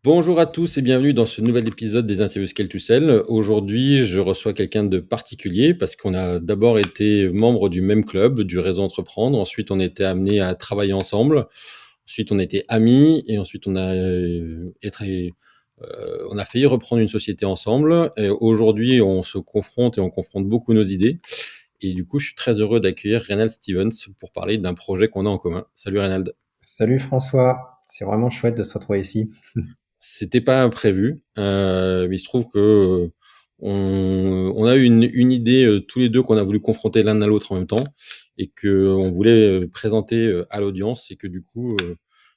Bonjour à tous et bienvenue dans ce nouvel épisode des interviews Scale to Sell. Aujourd'hui, je reçois quelqu'un de particulier parce qu'on a d'abord été membre du même club, du réseau Entreprendre. Ensuite, on était amenés à travailler ensemble. Ensuite, on était amis et ensuite, on a failli reprendre une société ensemble. Et aujourd'hui, on se confronte et on confronte beaucoup nos idées. Et du coup, je suis très heureux d'accueillir Reynald Stevens pour parler d'un projet qu'on a en commun. Salut Reynald. Salut François, c'est vraiment chouette de se retrouver ici. C'était pas prévu, mais il se trouve que on a eu une idée tous les deux qu'on a voulu confronter l'un à l'autre en même temps et que on voulait présenter à l'audience et que du coup,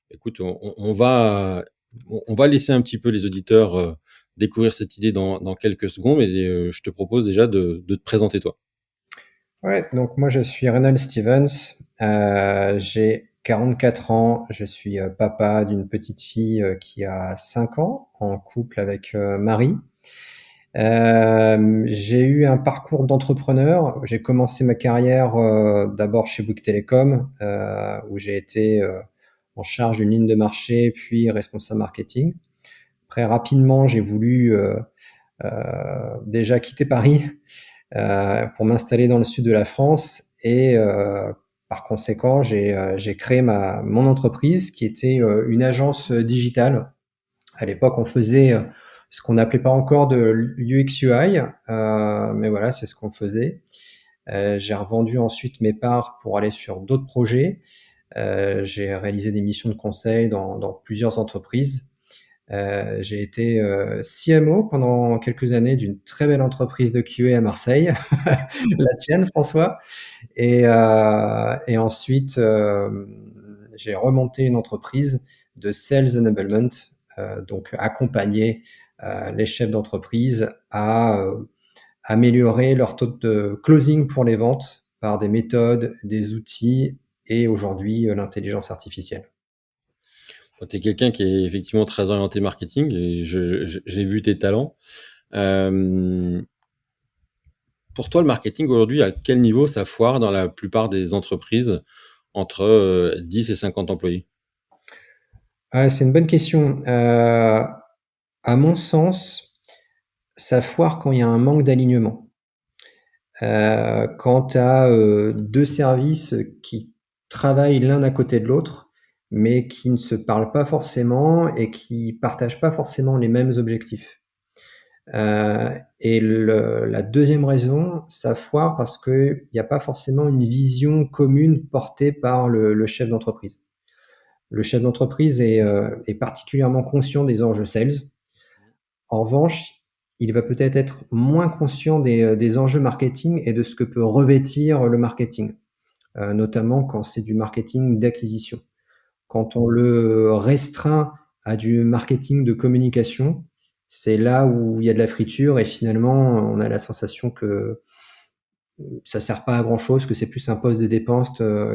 écoute, on va laisser un petit peu les auditeurs découvrir cette idée dans quelques secondes, mais je te propose déjà de te présenter toi. Ouais, donc moi je suis Reynald Stevens, j'ai 44 ans, je suis papa d'une petite fille qui a 5 ans, en couple avec Marie. J'ai eu un parcours d'entrepreneur, j'ai commencé ma carrière d'abord chez Bouygues Telecom, où j'ai été en charge d'une ligne de marché, puis responsable marketing. Très rapidement, j'ai voulu déjà quitter Paris pour m'installer dans le sud de la France et par conséquent, j'ai créé mon entreprise qui était une agence digitale. À l'époque, on faisait ce qu'on n'appelait pas encore de l'UX/UI, mais voilà, c'est ce qu'on faisait. J'ai revendu ensuite mes parts pour aller sur d'autres projets. J'ai réalisé des missions de conseil dans plusieurs entreprises. J'ai été CMO pendant quelques années d'une très belle entreprise de QA à Marseille, la tienne François. Et ensuite, j'ai remonté une entreprise de Sales Enablement, donc accompagner les chefs d'entreprise à améliorer leur taux de closing pour les ventes par des méthodes, des outils et aujourd'hui l'intelligence artificielle. Tu es quelqu'un qui est effectivement très orienté marketing et j'ai vu tes talents. Euh, Pour toi, le marketing aujourd'hui, à quel niveau ça foire dans la plupart des entreprises entre 10 et 50 employés? Ouais, c'est une bonne question. À mon sens, ça foire quand il y a un manque d'alignement. Quand tu as 2 services qui travaillent l'un à côté de l'autre, mais qui ne se parlent pas forcément et qui partagent pas forcément les mêmes objectifs. Et la deuxième raison, ça foire parce qu'il y a pas forcément une vision commune portée par le chef d'entreprise. Le chef d'entreprise est particulièrement conscient des enjeux sales. En revanche, il va peut-être être moins conscient des enjeux marketing et de ce que peut revêtir le marketing, notamment quand c'est du marketing d'acquisition. Quand on le restreint à du marketing de communication, c'est là où il y a de la friture et finalement, on a la sensation que ça sert pas à grand chose, que c'est plus un poste de dépense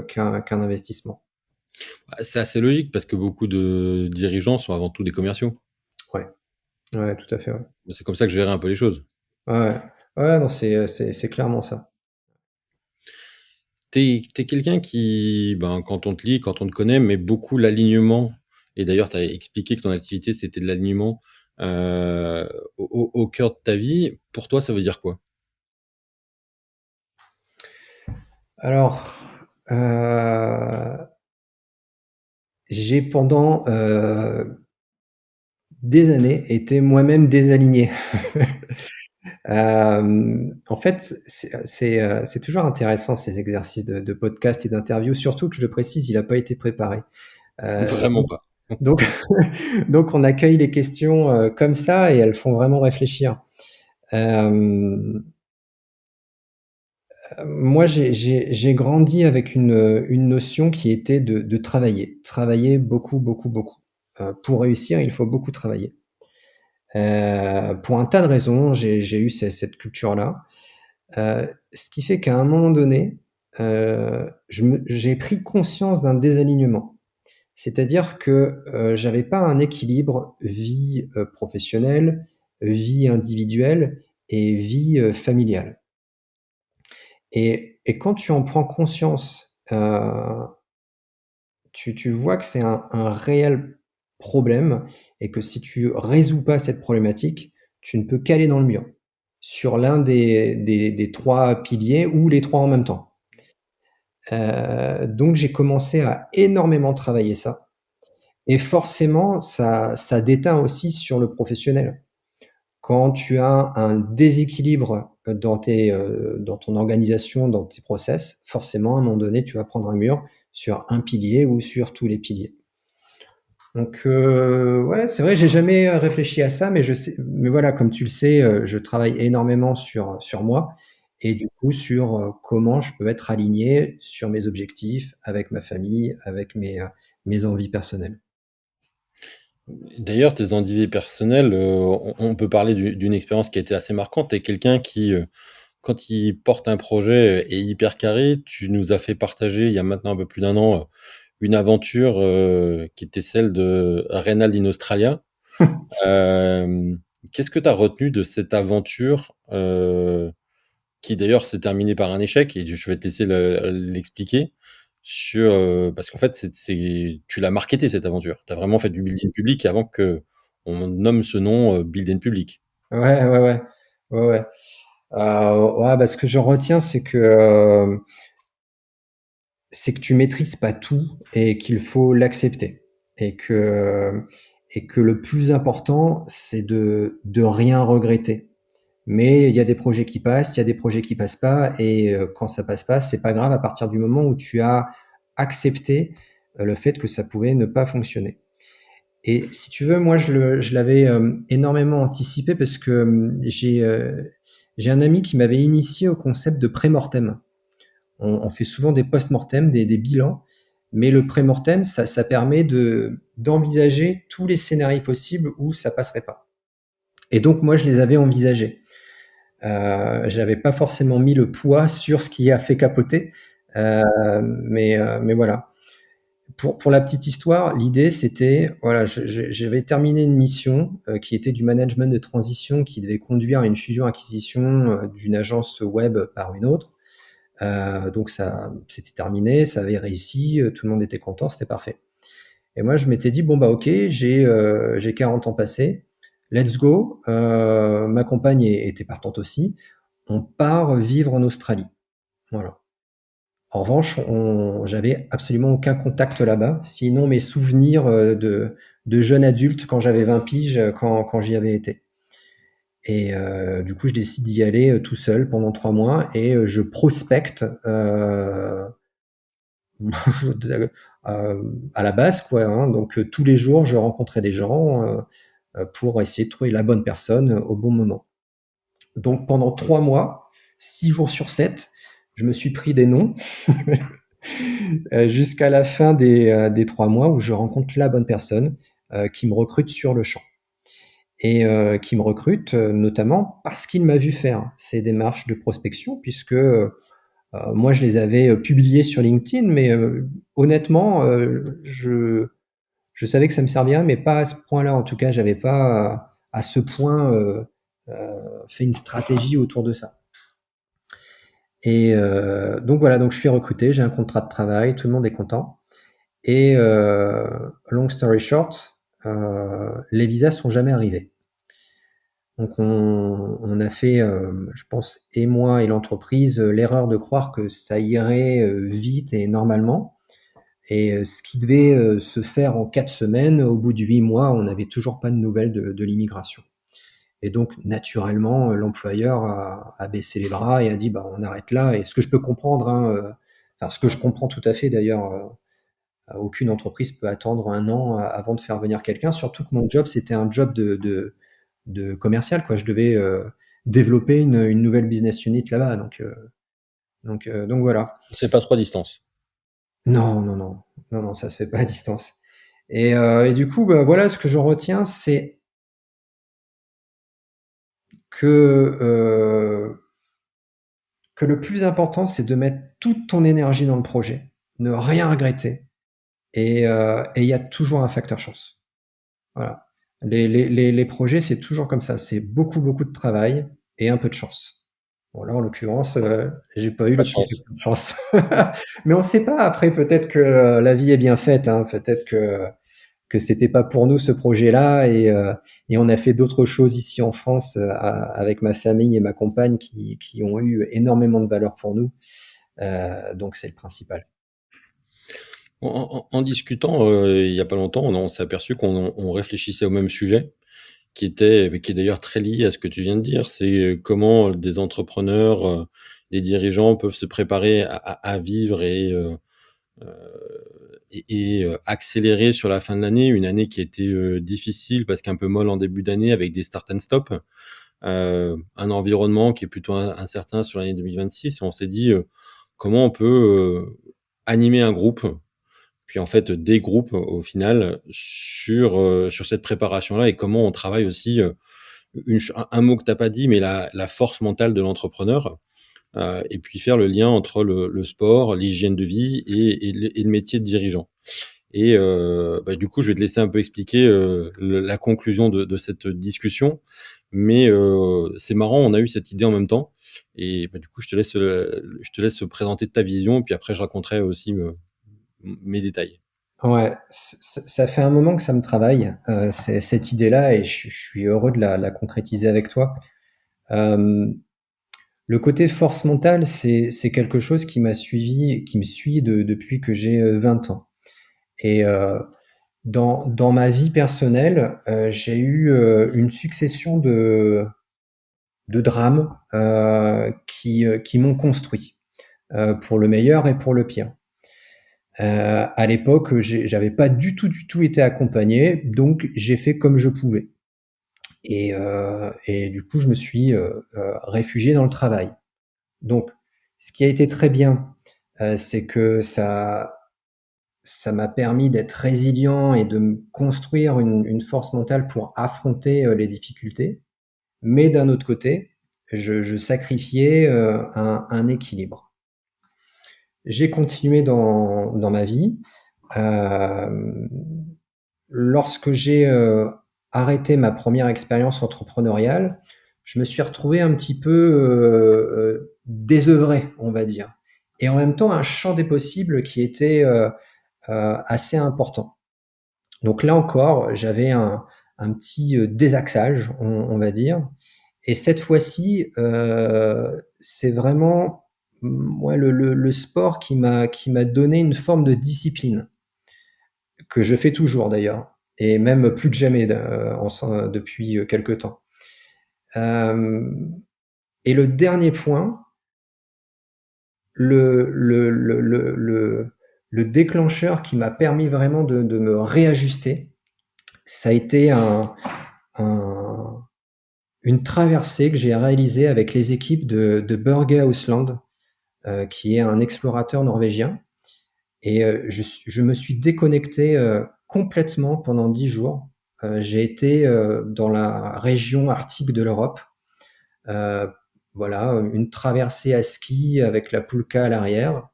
qu'un investissement. Bah, c'est assez logique parce que beaucoup de dirigeants sont avant tout des commerciaux. Ouais, ouais, tout à fait, ouais. C'est comme ça que je verrais un peu les choses. Ouais, ouais. Ouais, non, c'est clairement ça. T'es quelqu'un qui, ben, quand on te lit, quand on te connaît, met beaucoup l'alignement. Et d'ailleurs, tu as expliqué que ton activité, c'était de l'alignement euh, au cœur de ta vie. Pour toi, ça veut dire quoi? Alors, j'ai pendant des années été moi-même désaligné. En fait, c'est toujours intéressant ces exercices de podcast et d'interview, surtout que je le précise, il n'a pas été préparé. Vraiment Donc, pas. donc, donc on accueille les questions comme ça et elles font vraiment réfléchir. Euh, Moi, j'ai grandi avec une notion qui était de travailler beaucoup, beaucoup, beaucoup. Pour réussir, il faut beaucoup travailler. Pour un tas de raisons, j'ai eu cette culture-là. Ce qui fait qu'à un moment donné, j'ai pris conscience d'un désalignement. C'est-à-dire que j'avais pas un équilibre vie professionnelle, vie individuelle et vie familiale. Et quand tu en prends conscience, tu vois que c'est un réel problème et que si tu résous pas cette problématique, tu ne peux qu'aller dans le mur sur l'un des 3 piliers ou les 3 en même temps. Donc j'ai commencé à énormément travailler ça et forcément ça déteint aussi sur le professionnel. Quand tu as un déséquilibre, dans ton organisation, dans tes process, forcément à un moment donné, tu vas prendre un mur sur un pilier ou sur tous les piliers. Donc ouais, c'est vrai, j'ai jamais réfléchi à ça, mais je sais mais voilà, comme tu le sais, je travaille énormément sur moi et du coup sur, comment je peux être aligné sur mes objectifs avec ma famille, avec mes envies personnelles. D'ailleurs, tes envies personnelles, on peut parler d'une expérience qui a été assez marquante. Tu es quelqu'un qui, quand il porte un projet, est hyper carré. Tu nous as fait partager, il y a maintenant un peu plus d'un an, une aventure, qui était celle de Reynald in Australia. Hem, Qu'est-ce que tu as retenu de cette aventure, qui d'ailleurs s'est terminée par un échec et je vais te laisser l'expliquer sur, parce qu'en fait, tu l'as marketée cette aventure. Tu as vraiment fait du building public avant qu'on nomme ce nom, building public. Ouais, ouais, ouais. Ouais, ouais. Ouais, bah, ce que j'en retiens, c'est que tu maîtrises pas tout et qu'il faut l'accepter et que le plus important, c'est de rien regretter. Mais il y a des projets qui passent, il y a des projets qui passent pas et quand ça passe pas, c'est pas grave à partir du moment où tu as accepté, le fait que ça pouvait ne pas fonctionner. Et si tu veux, moi je l'avais, énormément anticipé parce que, j'ai un ami qui m'avait initié au concept de pré-mortem. On fait souvent des post-mortem, des bilans, mais le pré-mortem, ça permet d'envisager tous les scénarios possibles où ça passerait pas. Et donc moi, je les avais envisagés. J'avais pas forcément mis le poids sur ce qui a fait capoter, mais voilà. Pour la petite histoire, l'idée c'était, voilà, j'avais terminé une mission, qui était du management de transition qui devait conduire à une fusion-acquisition, d'une agence web par une autre. Donc ça c'était terminé, ça avait réussi, tout le monde était content, c'était parfait. Et moi, je m'étais dit: «Bon, bah, OK, j'ai 40 ans passés, let's go». Ma compagne était partante aussi. On part vivre en Australie. Voilà. En revanche, j'avais absolument aucun contact là-bas, sinon mes souvenirs, de jeune adulte quand j'avais 20 piges, quand j'y avais été. Et du coup, je décide d'y aller, tout seul pendant 3 mois et je prospecte, à la base quoi, hein, donc tous les jours je rencontrais des gens, pour essayer de trouver la bonne personne, au bon moment. Donc pendant 3 mois, 6 jours sur 7, je me suis pris des noms, jusqu'à la fin des 3 mois où je rencontre la bonne personne, qui me recrute sur le champ et qui me recrute, notamment parce qu'il m'a vu faire ces démarches de prospection puisque, moi, je les avais, publiés sur LinkedIn, mais honnêtement, je savais que ça me servirait, mais pas à ce point-là. En tout cas, j'avais pas à ce point, fait une stratégie autour de ça. Et donc voilà, donc je suis recruté, j'ai un contrat de travail, tout le monde est content. Et long story short, les visas sont jamais arrivés. Donc on a fait, je pense, et moi et l'entreprise, l'erreur de croire que ça irait vite et normalement. Et ce qui devait, se faire en 4 semaines, au bout de 8 mois, on n'avait toujours pas de nouvelles de l'immigration. Et donc naturellement, l'employeur a baissé les bras et a dit: «Bah, on arrête là». Et ce que je peux comprendre, hein, enfin ce que je comprends tout à fait d'ailleurs, aucune entreprise peut attendre 1 an avant de faire venir quelqu'un, surtout que mon job, c'était un job de commercial, quoi. Je devais, développer une nouvelle business unit là-bas, donc voilà. C'est pas trop à distance. Non, non, non. Non, non, ça se fait pas à distance. Et du coup, bah, voilà, ce que j'en retiens, c'est que, que le plus important, c'est de mettre toute ton énergie dans le projet, ne rien regretter et il y a toujours un facteur chance. Voilà. Les projets, c'est toujours comme ça, c'est beaucoup, beaucoup de travail et un peu de chance. Bon là, en l'occurrence, j'ai pas eu Pas le de petit chance. facteur de chance. Mais on sait pas, après peut-être que, la vie est bien faite, hein, peut-être que que c'était pas pour nous ce projet-là et on a fait d'autres choses ici en France avec ma famille et ma compagne qui ont eu énormément de valeur pour nous. Donc c'est le principal. En discutant, il y a pas longtemps, on s'est aperçu qu'on réfléchissait au même sujet, qui est d'ailleurs très lié à ce que tu viens de dire. C'est, comment des entrepreneurs, des dirigeants peuvent se préparer à vivre accélérer sur la fin de l'année, une année qui a été, difficile parce qu'un peu molle en début d'année avec des start and stop, un environnement qui est plutôt incertain sur l'année 2026 et on s'est dit, comment on peut, animer un groupe puis en fait des groupes au final sur cette préparation-là et comment on travaille aussi, un mot que tu as pas dit, mais la force mentale de l'entrepreneur, et puis faire le lien entre le sport, l'hygiène de vie et le métier de dirigeant. Et bah, du coup, je vais te laisser un peu expliquer, la conclusion de cette discussion. Mais c'est marrant, on a eu cette idée en même temps et bah, du coup, je te laisse présenter ta vision, puis après je raconterai aussi mes détails. Ouais, ça fait un moment que ça me travaille, cette idée-là et je suis heureux de la concrétiser avec toi. Hem, le côté force mentale, c'est quelque chose qui me suit depuis que j'ai, 20 ans et dans ma vie personnelle, j'ai eu, une succession de drames, qui m'ont construit, pour le meilleur et pour le pire. À l'époque, j'avais pas du tout été accompagné, donc j'ai fait comme je pouvais et du coup, je me suis, réfugié dans le travail. Donc ce qui a été très bien, c'est que ça m'a permis d'être résilient et de me construire une force mentale pour affronter, les difficultés. Mais d'un autre côté, je sacrifiais, un équilibre. J'ai continué dans ma vie. Hem, lorsque j'ai, arrêté ma première expérience entrepreneuriale, je me suis retrouvé un petit peu, désœuvré, on va dire et en même temps un champ des possibles qui était, assez important. Donc là encore, j'avais un petit, désaxage, on va dire et cette fois-ci, c'est vraiment, ouais, le sport qui m'a donné une forme de discipline, que je fais toujours d'ailleurs et même plus que jamais depuis, quelque temps. Hem et le dernier point, le déclencheur qui m'a permis vraiment de me réajuster, ça a été un une traversée que j'ai réalisée avec les équipes de Børge Ousland, qui est un explorateur norvégien et je me suis déconnecté, complètement pendant 10 jours. J'ai été, dans la région arctique de l'Europe, heu, voilà, une traversée à ski avec la Pulka à l'arrière,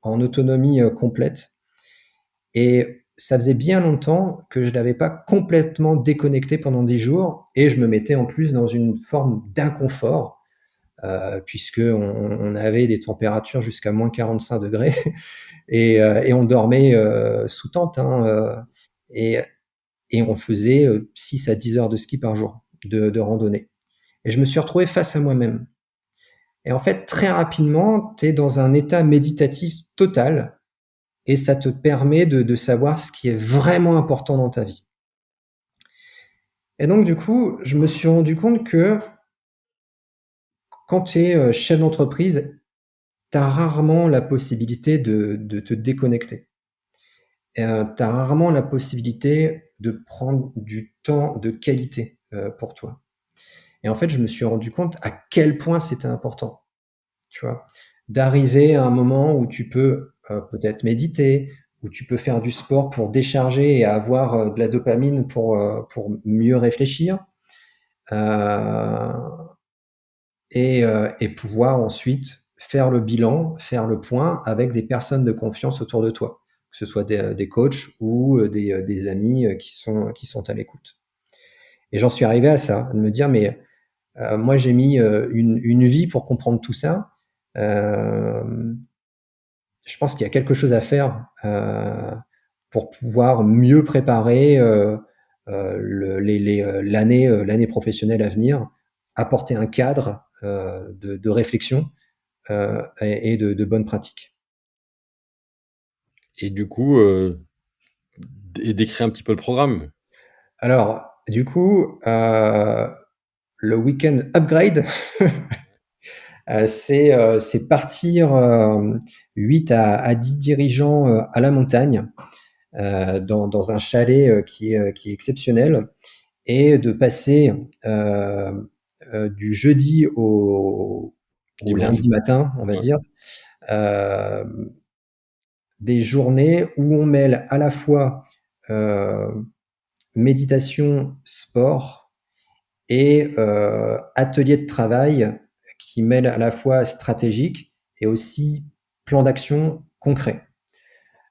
en autonomie, complète et ça faisait bien longtemps que je n'avais pas complètement déconnecté pendant 10 jours et je me mettais en plus dans une forme d'inconfort, puisqu'on avait des températures jusqu'à -45 degrés et on dormait, sous tente, hein, et et on faisait, 6 à 10 heures de ski par jour, de randonnée et je me suis retrouvé face à moi-même et en fait, très rapidement, tu es dans un état méditatif total et ça te permet de savoir ce qui est vraiment important dans ta vie et donc du coup, je me suis rendu compte que quand tu es, chef d'entreprise, tu as rarement la possibilité de te déconnecter. Tu as rarement la possibilité de prendre du temps de qualité, pour toi et en fait, je me suis rendu compte à quel point c'était important, tu vois? D'arriver à un moment où tu peux, peut-être méditer, où tu peux faire du sport pour décharger et avoir, de la dopamine pour mieux réfléchir, heu et pouvoir ensuite faire le bilan, faire le point avec des personnes de confiance autour de toi, que ce soit des coachs ou des amis, qui sont à l'écoute et j'en suis arrivé à ça, de me dire: «Mais, moi j'ai mis, une vie pour comprendre tout ça, hem, je pense qu'il y a quelque chose à faire, pour pouvoir mieux préparer l'année professionnelle à venir, apporter un cadre de réflexion et de bonnes pratiques. Et du coup, décris un petit peu le programme. Alors, du coup, le week-end upgrade, c'est partir 8 à 10 dirigeants à la montagne, dans un chalet qui est exceptionnel, et de passer du jeudi au Dimanche. lundi matin, on va Ouais. dire, euh, des journées où on mêle à la fois euh, méditation, sport et atelier de travail qui mêle à la fois stratégique et aussi plan d'action concret.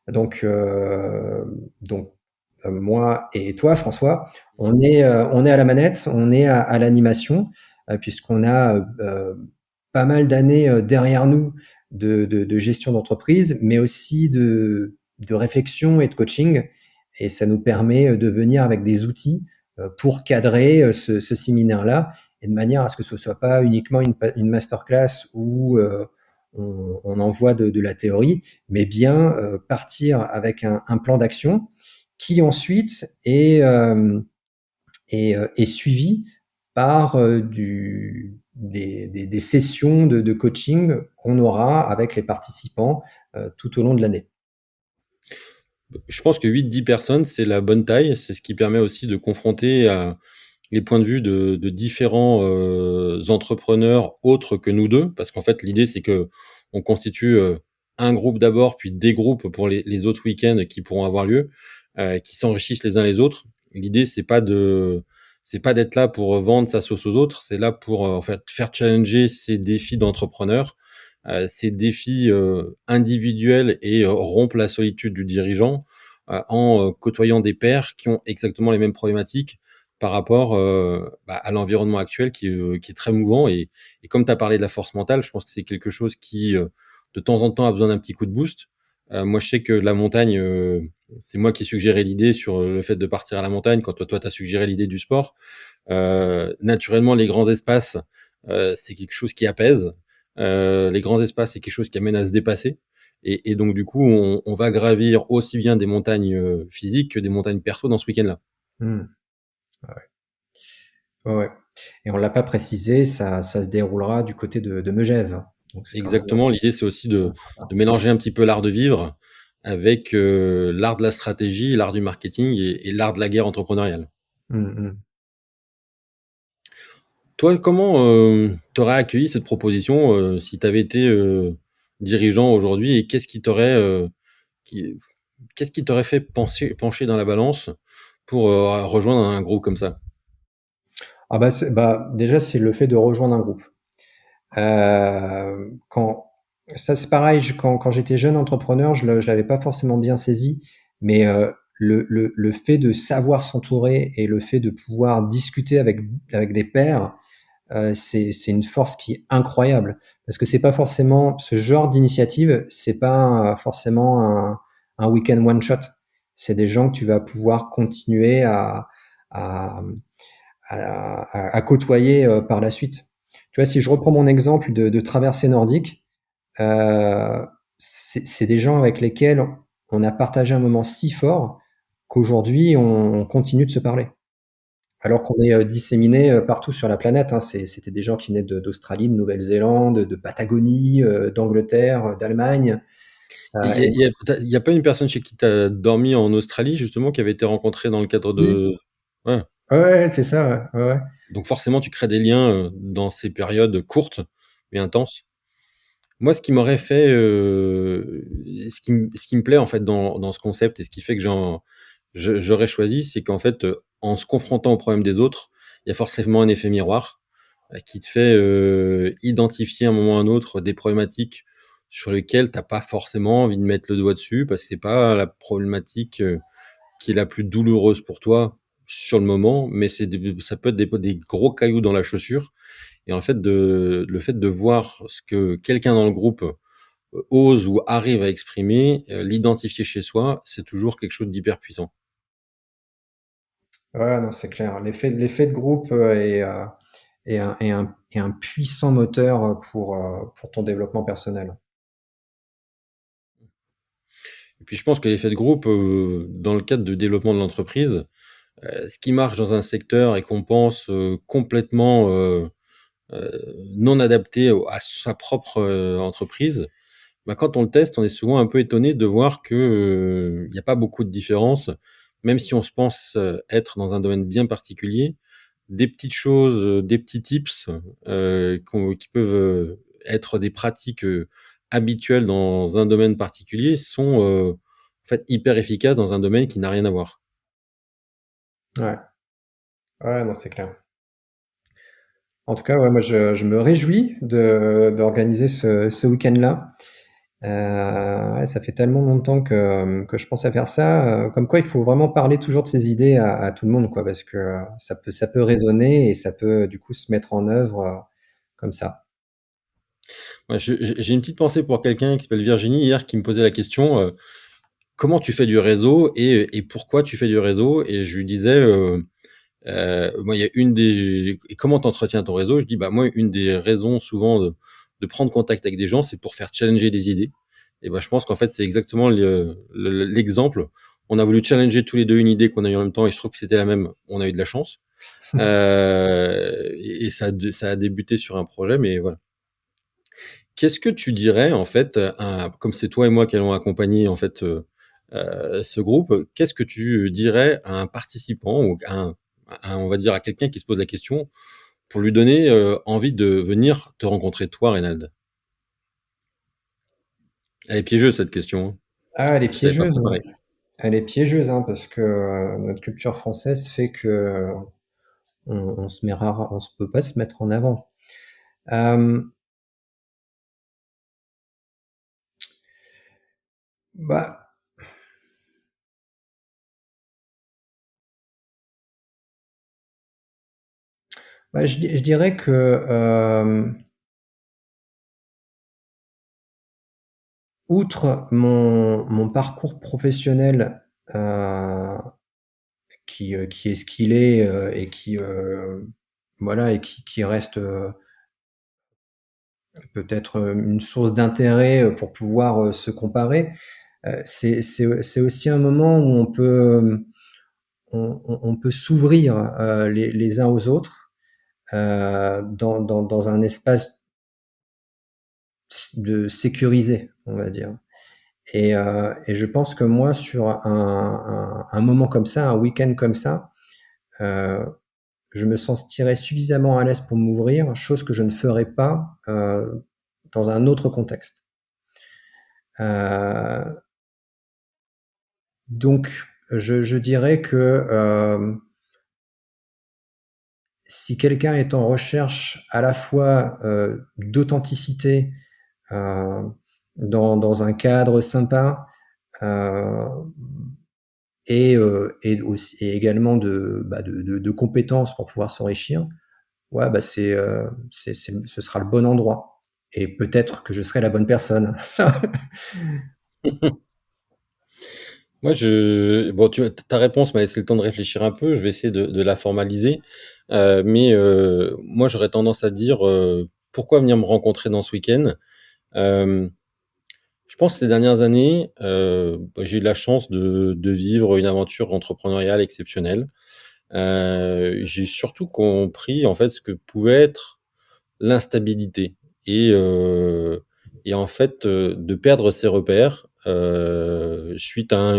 Donc, euh, donc, moi et toi, François, on est à la manette, on est à l'animation, puisqu'on a pas mal d'années derrière nous de gestion d'entreprise, mais aussi de réflexion et de coaching. Et ça nous permet de venir avec des outils pour cadrer ce séminaire-là, et de manière à ce que ce ne soit pas uniquement une masterclass où on envoie de la théorie, mais bien partir avec un plan d'action qui ensuite est suivi par des sessions de coaching qu'on aura avec les participants tout au long de l'année. Je pense que 8-10 personnes, c'est la bonne taille. C'est ce qui permet aussi de confronter les points de vue de différents entrepreneurs autres que nous deux. Parce qu'en fait, l'idée, c'est que on constitue un groupe d'abord, puis des groupes pour les autres week-ends qui pourront avoir lieu, qui s'enrichissent les uns les autres. L'idée, c'est pas d'être là pour vendre sa sauce aux autres. C'est là pour en fait faire challenger ces défis d'entrepreneurs, ces défis individuels et rompre la solitude du dirigeant en côtoyant des pairs qui ont exactement les mêmes problématiques par rapport à l'environnement actuel qui est très mouvant. Et comme tu as parlé de la force mentale, je pense que c'est quelque chose qui, de temps en temps, a besoin d'un petit coup de boost. Moi, je sais que la montagne, c'est moi qui ai suggéré l'idée sur le fait de partir à la montagne, quand toi, tu as suggéré l'idée du sport. Naturellement, les grands espaces, c'est quelque chose qui apaise. Les grands espaces, c'est quelque chose qui amène à se dépasser. Et donc, du coup, on va gravir aussi bien des montagnes physiques que des montagnes perso dans ce week-end-là. Hmm. Ouais, ouais. Et on ne l'a pas précisé, ça se déroulera du côté de Megève. Donc c'est quand même Exactement. L'idée, c'est aussi sympa. de mélanger un petit peu l'art de vivre avec l'art de la stratégie, l'art du marketing et l'art de la guerre entrepreneuriale. Hmm, hmm. Toi, comment tu aurais accueilli cette proposition si tu avais été dirigeant aujourd'hui et qui- qu'est-ce qui t'aurait fait pencher dans la balance pour rejoindre un groupe comme ça? Ah bah, déjà, c'est le fait de rejoindre un groupe. Quand ça, c'est pareil, quand j'étais jeune entrepreneur, je l'avais pas forcément bien saisi, mais le fait de savoir s'entourer et le fait de pouvoir discuter avec des pairs, c'est une force qui est incroyable. Parce que c'est pas forcément ce genre d'initiative, c'est pas forcément un week-end one shot. C'est des gens que tu vas pouvoir continuer à, à côtoyer par la suite. Tu vois, si je reprends mon exemple de traversée nordique, euh, c'est des gens avec lesquels on a partagé un moment si fort qu'aujourd'hui on continue de se parler. Alors qu'on est disséminés partout sur la planète, hein. C'était des gens qui venaient d'Australie, de Nouvelle-Zélande, de Patagonie, d'Angleterre, d'Allemagne. Il y a, Et il y a- t'as- il y a pas une personne chez qui tu as dormi en Australie, justement, qui avait été rencontrée dans le cadre oui, de... Ouais. ouais, ouais, c'est ça. Ouais, ouais, ouais. Donc forcément, tu crées des liens dans ces périodes courtes mais intenses. Moi, ce qui m'aurait fait, ce qui me plaît en fait dans ce concept et ce qui fait que j'aurais choisi, c'est qu'en fait, en se confrontant aux problèmes des autres, il y a forcément un effet miroir qui te fait identifier à un moment ou à un autre des problématiques sur lesquelles t'as pas forcément envie de mettre le doigt dessus parce que c'est pas la problématique qui est la plus douloureuse pour toi sur le moment, mais ça peut être des gros cailloux dans la chaussure. Et en fait, le fait de voir ce que quelqu'un dans le groupe ose ou arrive à exprimer, l'identifier chez soi, c'est toujours quelque chose d'hyper puissant. Ouais, non, c'est clair. L'effet de groupe, est un puissant moteur, pour ton développement personnel. Et puis je pense que l'effet de groupe, dans le cadre de développement de l'entreprise, ce qui marche dans un secteur et qu'on pense, complètement, non adapté à sa propre, entreprise, bah, quand on le teste, on est souvent un peu étonné de voir que, il y a pas beaucoup de différence. Même si on se pense, être dans un domaine bien particulier, des petites choses, des petits tips, qui peuvent, être des pratiques, habituelles dans un domaine particulier sont, en fait hyper efficaces dans un domaine qui n'a rien à voir. Ouais. Ouais, non, c'est clair. En tout cas, ouais, moi, je me réjouis d'organiser ce week-end-là. Ouais, ça fait tellement longtemps que je pense à faire ça, comme quoi il faut vraiment parler toujours de ses idées à tout le monde, quoi, parce que, ça peut résonner et ça peut, du coup, se mettre en œuvre, comme ça. Ouais, j'ai une petite pensée pour quelqu'un qui s'appelle Virginie hier qui me posait la question, «Comment tu fais du réseau et pourquoi tu fais du réseau?» Et je lui disais, moi, il y a une des et comment tu entretiens ton réseau? Je dis: «Bah, moi, une des raisons souvent de prendre contact avec des gens, c'est pour faire challenger des idées». Et bah, je pense qu'en fait, c'est exactement l'exemple. On a voulu challenger tous les 2 une idée qu'on a eu en même temps. Il se trouve que c'était la même, on a eu de la chance. Et ça a débuté sur un projet, mais voilà. Qu'est-ce que tu dirais en fait, comme c'est toi et moi qui allons accompagner en fait, ce groupe, qu'est-ce que tu dirais à un participant ou on va dire à quelqu'un qui se pose la question pour lui donner, envie de venir te rencontrer toi, Reynald? Elle est piégeuse cette question, hein. Ah, elle est Je savais pas piégeuse, préparé. elle est piégeuse, hein, parce que, notre culture française fait que, on se peut pas se mettre en avant. Hem, Bah je dirais que, outre mon parcours professionnel, heu, qui est ce qu'il est, et qui, voilà, et qui reste, peut-être, une source d'intérêt, pour pouvoir, se comparer, c'est aussi un moment où on peut s'ouvrir, les uns aux autres, dans un espace de sécurisé, on va dire. Et je pense que moi, sur un moment comme ça, un week-end comme ça, heu, je me sentirais suffisamment à l'aise pour m'ouvrir, chose que je ne ferais pas, dans un autre contexte. Heu, donc je dirais que, si quelqu'un est en recherche à la fois, d'authenticité, heu, dans un cadre sympa, heu et aussi et également de compétences pour pouvoir s'enrichir, ouais, bah, ce sera le bon endroit et peut-être que je serai la bonne personne. Moi, bon, ta réponse m'a laissé le temps de réfléchir un peu. Je vais essayer de la formaliser. Mais moi, j'aurais tendance à dire, pourquoi venir me rencontrer dans ce week-end? Euh, je pense que ces dernières années, bah, j'ai eu la chance de vivre une aventure entrepreneuriale exceptionnelle. J'ai surtout compris en fait ce que pouvait être l'instabilité et heu et en fait, de perdre ses repères, suite à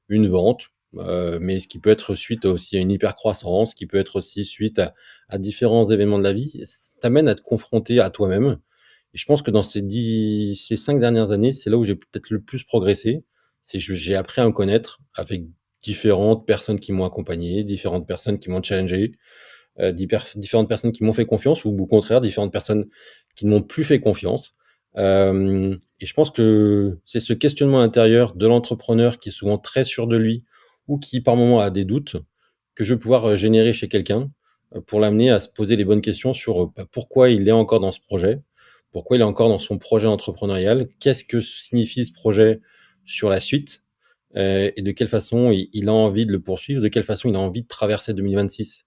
une vente, mais ce qui peut être suite aussi à une hypercroissance, qui peut être aussi suite à différents événements de la vie, t'amène à te confronter à toi-même. Et je pense que dans ces 5 dernières années, c'est là où j'ai peut-être le plus progressé. C'est que j'ai appris à me connaître avec différentes personnes qui m'ont accompagné, différentes personnes qui m'ont challengé, différentes personnes qui m'ont fait confiance ou au contraire différentes personnes qui ne m'ont plus fait confiance. Et je pense que c'est ce questionnement intérieur de l'entrepreneur qui est souvent très sûr de lui ou qui par moment a des doutes que je vais pouvoir générer chez quelqu'un pour l'amener à se poser les bonnes questions sur pourquoi il est encore dans ce projet, pourquoi il est encore dans son projet entrepreneurial, qu'est-ce que signifie ce projet sur la suite, et de quelle façon il a envie de le poursuivre, de quelle façon il a envie de traverser 2026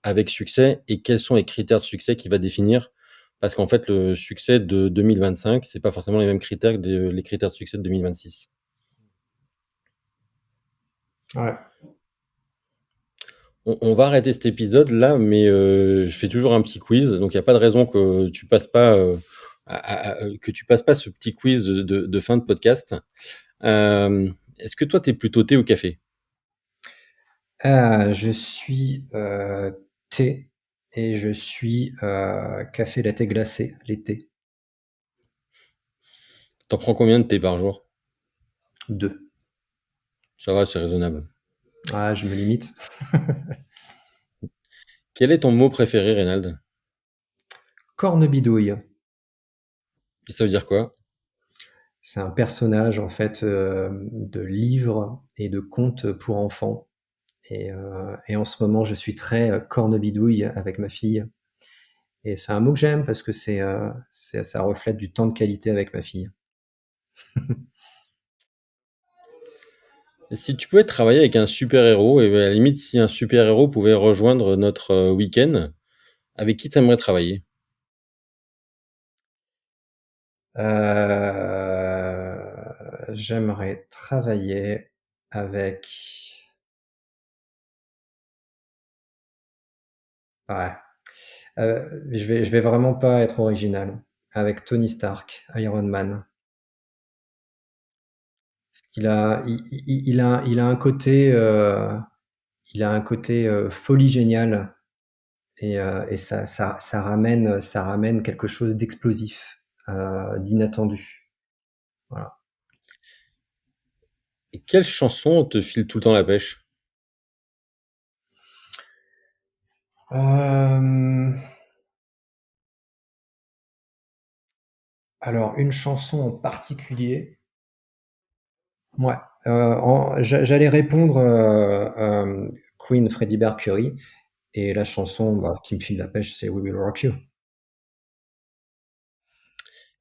avec succès et quels sont les critères de succès qu'il va définir. Parce qu'en fait, le succès de 2025, c'est pas forcément les mêmes critères que les critères de succès de 2026. Ouais. On va arrêter cet épisode là, mais je fais toujours un petit quiz, donc il n'y a pas de raison que tu passes pas, que tu passes pas ce petit quiz de fin de podcast. Est-ce que toi, tu es plutôt thé ou café? Je suis thé et je suis café latte glacé l'été. T'en prends combien de thé par jour? 2. Ça va, c'est raisonnable. Ah, je me limite. Quel est ton mot préféré, Reynald? Cornebidouille. Et ça veut dire quoi? C'est un personnage en fait de livres et de contes pour enfants. Et en ce moment, je suis très cornebidouille avec ma fille. Et c'est un mot que j'aime parce que ça reflète du temps de qualité avec ma fille. Et si tu pouvais travailler avec un super-héros, et à la limite, si un super-héros pouvait rejoindre notre week-end, avec qui tu aimerais travailler? J'aimerais travailler avec... Ouais. Je vais vraiment pas être original. Avec Tony Stark, Iron Man. Il a un côté folie géniale et ça ramène quelque chose d'explosif, d'inattendu. Voilà. Et quelle chanson te file tout le temps la pêche? Euh, alors, une chanson en particulier. Ouais. J'allais répondre Queen, Freddie Mercury, et la chanson qui me file la pêche, c'est We Will Rock You.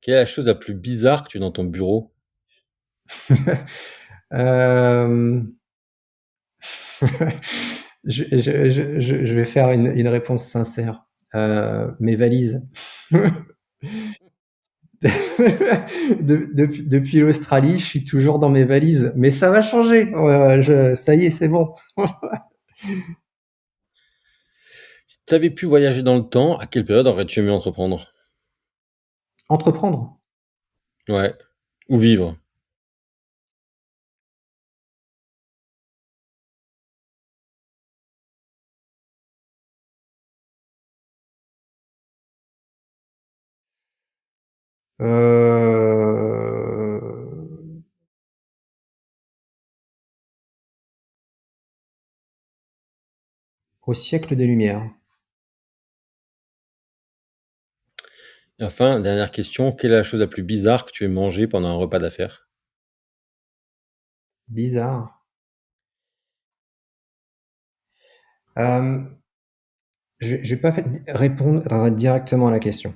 Quelle est la chose la plus bizarre que tu as dans ton bureau? Euh, je vais faire une réponse sincère. Mes valises. Depuis l'Australie, je suis toujours dans mes valises, mais ça va changer. Ça y est, c'est bon. Si tu avais pu voyager dans le temps, à quelle période aurais-tu aimé entreprendre? Entreprendre. Ouais. Ou vivre? Euh, Au siècle des Lumières. Et enfin, dernière question, quelle est la chose la plus bizarre que tu aies mangée pendant un repas d'affaires? Bizarre. Euh, je vais pas répondre directement à la question.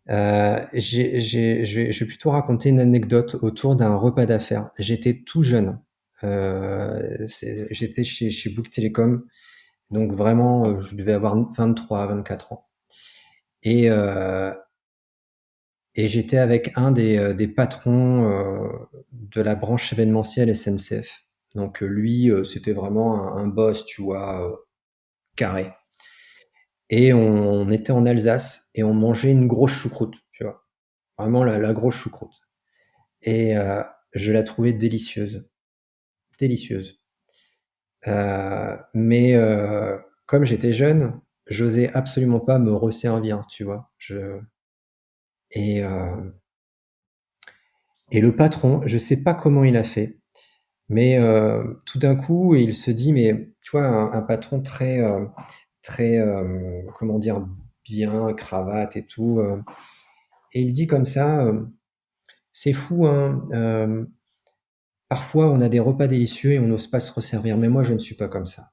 Je vais plutôt raconter une anecdote autour d'un repas d'affaires. J'étais tout jeune. J'étais chez Bouygues Télécom, donc vraiment, je devais avoir 23, 24 ans. Et, euh, et j'étais avec un des patrons de la branche événementielle SNCF. Donc lui, c'était vraiment un boss, tu vois, carré. Et on était en Alsace et on mangeait une grosse choucroute, tu vois. Vraiment la grosse choucroute. Et je la trouvais délicieuse, délicieuse. Mais comme j'étais jeune, j'osais absolument pas me resservir, tu vois. Et, euh, et le patron, je sais pas comment il a fait, mais tout d'un coup, il se dit, mais tu vois, un patron très, comment dire, bien, cravate et tout. Et il dit comme ça, c'est fou, hein. Parfois, on a des repas délicieux et on n'ose pas se resservir, mais moi, je ne suis pas comme ça.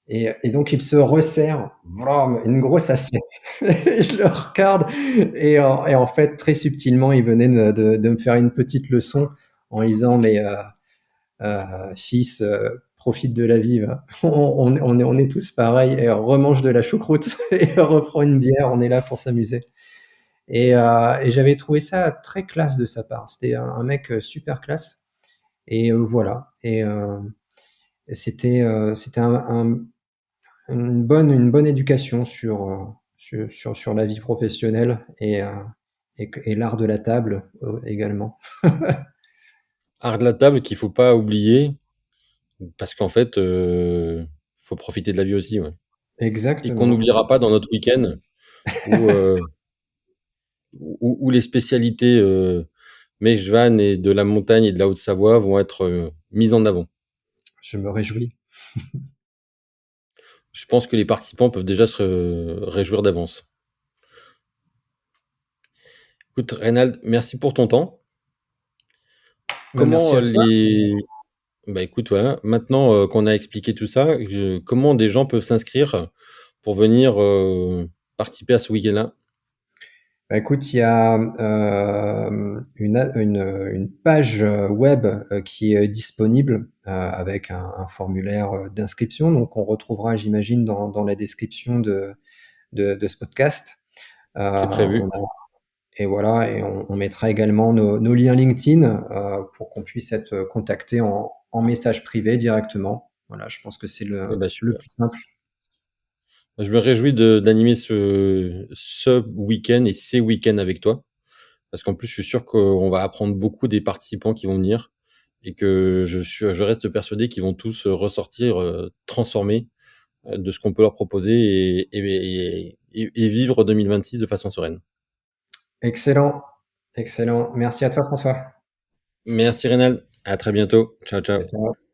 Et donc il se resserre, vram, une grosse assiette. Et je le regarde et en fait, très subtilement, il venait de me faire une petite leçon en disant: «Mais fils, profite de la vie, va. On est tous pareils et remange de la choucroute et reprends une bière, on est là pour s'amuser». Et j'avais trouvé ça très classe de sa part. C'était un mec super classe. Et voilà. C'était une bonne éducation sur la vie professionnelle et l'art de la table également. Art de la table qu'il faut pas oublier parce qu'en fait, faut profiter de la vie aussi, ouais, et qu'on Exactement. n'oubliera pas dans notre week-end où, où les spécialités, Mejvan et de la montagne et de la Haute-Savoie vont être, mises en avant. Je me réjouis. Je pense que les participants peuvent déjà se réjouir d'avance. Écoute, Reynald, merci pour ton temps. Bah, merci Comment à toi. bah, écoute, voilà, maintenant, qu'on a expliqué tout ça, comment des gens peuvent s'inscrire pour venir, participer à ce week-end-là? Bah, écoute, il y a, une page, web, qui est disponible, avec un formulaire, d'inscription, donc on retrouvera, j'imagine, dans la description de ce podcast. C'est On prévu. a Et voilà, et on mettra également nos liens LinkedIn, pour qu'on puisse être contacté en message privé directement. Voilà, je pense que c'est Eh bah, le super. plus simple. Je me réjouis d'animer ce week-end et ces week-ends avec toi, parce qu'en plus, je suis sûr qu'on va apprendre beaucoup des participants qui vont venir et que je reste persuadé qu'ils vont tous ressortir transformés de ce qu'on peut leur proposer et vivre 2026 de façon sereine. Excellent, excellent. Merci à toi, François. Merci Rénal, à très bientôt. Ciao, ciao. Ciao, ciao.